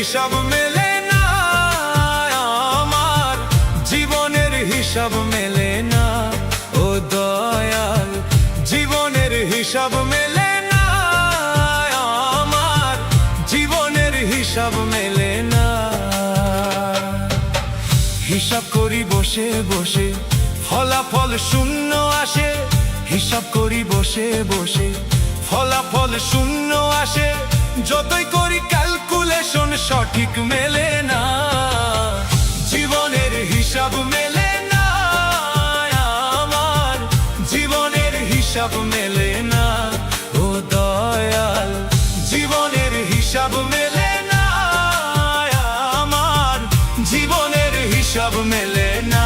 হিসাব মেলে না আমার, জীবনের হিসাব মেলে না ও দয়াল। জীবনের হিসাব মেলে না আমার, জীবনের হিসাব মেলে না। হিসাব করি বসে বসে ফলাফল শূন্য আসে, হিসাব করি বসে বসে ফলাফল শূন্য আসে। যতই করি ক্যালকুলেশন সঠিক মেলে না, জীবনের হিসাব মেলে না আমার, জীবনের হিসাব মেলে না ও দয়াল। জীবনের হিসাব মেলে না আমার, জীবনের হিসাব মেলে না।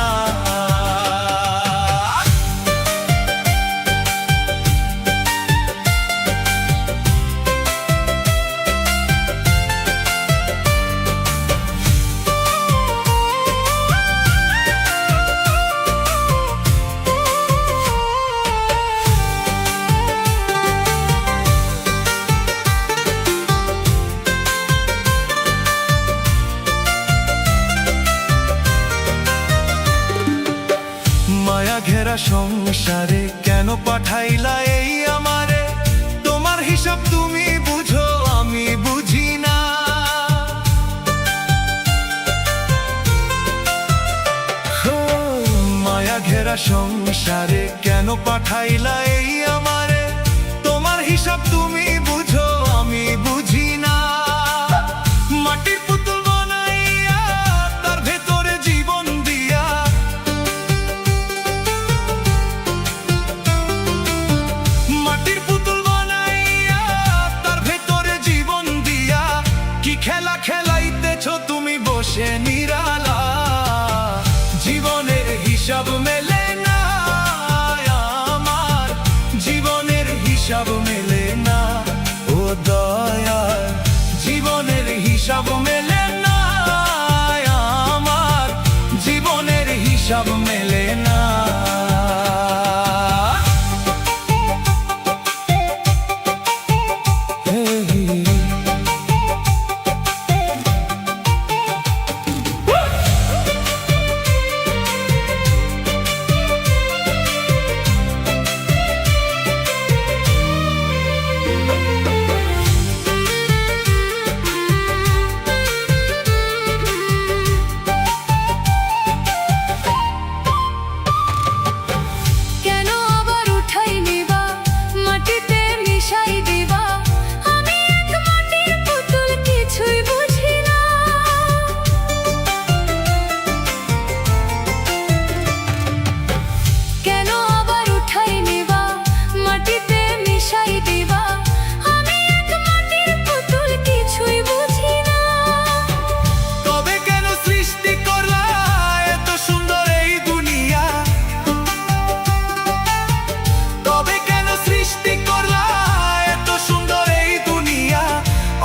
মায়া ঘেরা সংসারে কেন পাঠাইলা এই আমারে? তোমার হিসাব তুমি বুঝো, আমি বুঝি না। মায়া ঘেরা সংসারে কেন পাঠাইলা এই আমারে? তোমার হিসাব তুমি বুঝো, আমি বুঝি না। মাটির পুতুল বানাইয়া তার ভেতরে জীবন দিয়া, মাটির পুতুল বানাইয়া তার ভেতরে জীবন দিয়া, কি খেলা খেলাইতেছ তুমি বসে নিরালা। জীবনের হিসাব মেলে না আমার, জীবনের হিসাব মেলে না ও দয়াল। জীবনের হিসাব মেলে না আমার, জীবনের হিসাব মেলে না।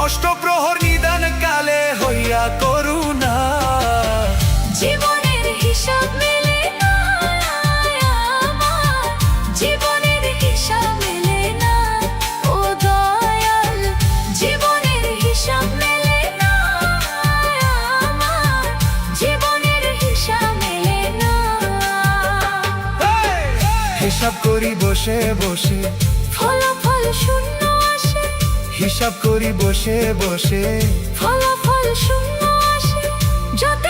অষ্টপ্রহর নিদান কালে হইয়া করুণা, জীবনের হিসাব মেলে না আমার, জীবনের হিসাব মেলে না ও দয়াল। জীবনের হিসাব মেলে না আমার, জীবনের হিসাব মেলে না। হিসাব করি বসে বসে ফলাফল শূন্য আসে, হিসাব করি বসে বসে ফলাফল শূন্য আসে। যত